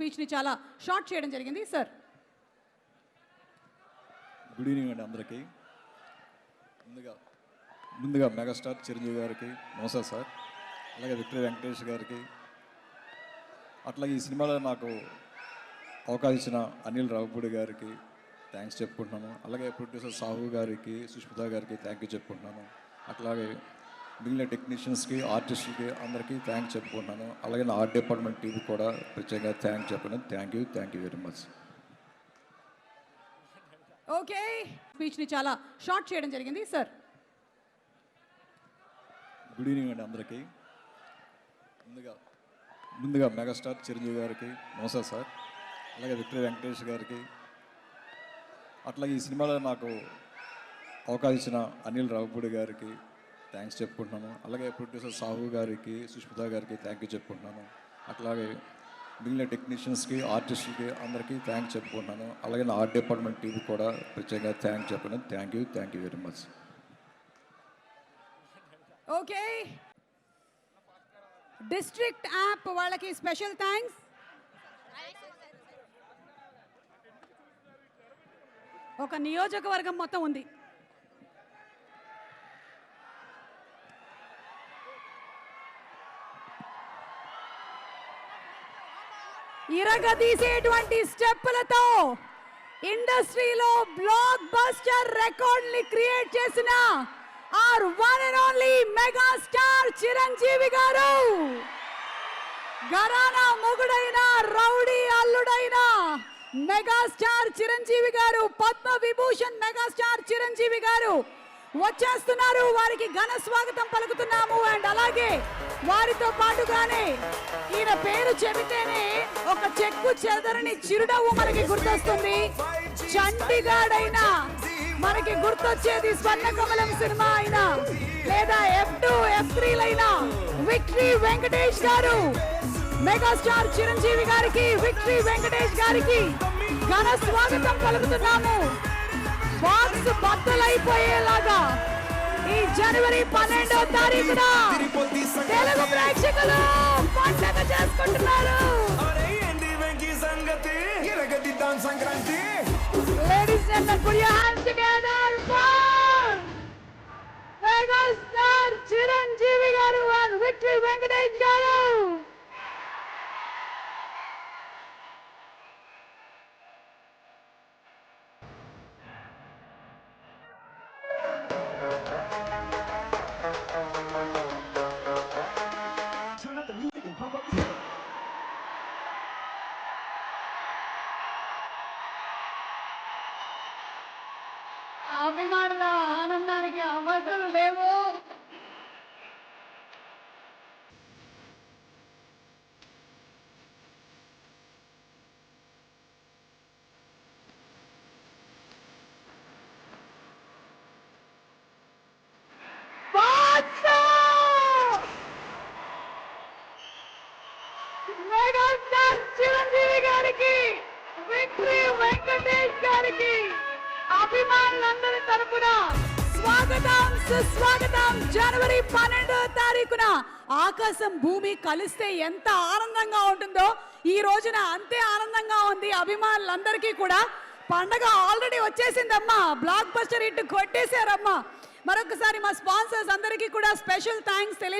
స్పీచ్ని చాలా షార్ట్ చేయడం జరిగింది. సార్ గుడ్ ఈవినింగ్ అండి అందరికీ. ముందుగా మెగాస్టార్ చిరంజీవి గారికి నమస్తే సార్. అలాగే విక్టరీ వెంకటేష్ గారికి, అట్లాగే ఈ సినిమాలో నాకు అవకాశం ఇచ్చిన అనిల్ రావుపూడి గారికి థ్యాంక్స్ చెప్పుకుంటున్నాను. అలాగే ప్రొడ్యూసర్ సాహు గారికి, సుష్మిత గారికి థ్యాంక్ యూ చెప్పుకుంటున్నాను. అట్లాగే మిగిలిన టెక్నీషియన్స్కి, ఆర్టిస్టులకి అందరికీ థ్యాంక్స్ చెప్పుకుంటున్నాను. అలాగే నా ఆర్ట్ డిపార్ట్మెంట్ టీవీ కూడా ప్రత్యేకంగా థ్యాంక్ చెప్పుకున్నాను. Thank you very much. Okay, స్పీచ్ని చాలా షార్ట్ చేయడం జరిగింది. సార్ గుడ్ ఈవినింగ్ అండి అందరికీ. ముందుగా మెగాస్టార్ చిరంజీవి గారికి నమస్తే సార్. అలాగే విక్టరీ వెంకటేష్ గారికి, అట్లాగే ఈ సినిమాలో నాకు అవకాశం ఇచ్చిన అనిల్ రావుపూడి గారికి థ్యాంక్స్ చెప్పుకుంటున్నాను. అలాగే ప్రొడ్యూసర్ సాహు గారికి, సుష్మిత గారికి థ్యాంక్ యూ చెప్పుకుంటున్నాను. అట్లాగే మిగిలిన టెక్నీషియన్స్కి, ఆర్టిస్టులకి అందరికీ థ్యాంక్స్ చెప్పుకుంటున్నాను. అలాగే నా ఆర్ట్ డిపార్ట్మెంట్ టీవీ కూడా ప్రత్యేకంగా థ్యాంక్ చెప్పుకున్నాను. Thank you very much. Okay, district app వాళ్ళకి స్పెషల్ థ్యాంక్స్. ఒక నియోజకవర్గం మొత్తం ఉంది. ఇరగదీసేటువంటి స్టెప్పులతో ఇండస్ట్రీలో బ్లాక్ బస్టర్ రికార్డ్ని క్రియేట్ చేసిన R one and only megastar Chiranjeevi garu, Gharana మొగుడైన రౌడీ అల్లుడైన మెగాస్టార్ చిరంజీవి గారు, పద్మ విభూషణ్ మెగాస్టార్ చిరంజీవి గారు వచ్చేస్తున్నారు. వారికి ఘన స్వాగతం పలుకుతున్నాము. అండ్ అలాగే వారితో పాటుగానే ఈయన పేరు చెబితేనే ఒక చెక్కు చెదరని చిరునవ్వు మనకి గుర్తొస్తుంది. చండీగఢ్ అయినా మనకి గుర్తొచ్చేది స్వర్ణకమలం సినిమా అయినా, లేదా F2 F3 లైనా విక్టరీ వెంకటేష్ గారు, మెగాస్టార్ చిరంజీవి గారికి, విక్టరీ వెంకటేష్ గారికి ఘన స్వాగతం పలుకుతున్నాము. బాక్స్ బద్దలైపోయేలాగా ఈ జనవరి 12వ తారీఖున తెలుగు ప్రేక్షకులు పండుగ చేసుకుంటున్నారు. Ladies and gentlemen, put your hands together for megastar Chiranjeevi గారు and విక్టరీ వెంకటేష్ గారు. అభిమానుల ఆనందానికి అవసరం లేవు. మెగాస్టార్ చిరంజీవి గారికి, విక్టరీ వెంకటేష్ గారికి అభిమానులందరి తరపున స్వాగతం, సుస్వాగతం. జనవరి 12వ తారీఖున ఆకాశం భూమి కలిస్తే ఎంత ఆనందంగా ఉంటుందో ఈ రోజున అంతే ఆనందంగా ఉంది అభిమానులందరికీ కూడా. పండగ ఆల్రెడీ వచ్చేసిందమ్మా, బ్లాక్ బస్టర్ హిట్ కొట్టేశారమ్మా. మరొకసారి మా స్పాన్సర్స్ అందరికీ కూడా స్పెషల్ థ్యాంక్స్ తెలియజేస్తున్నాను.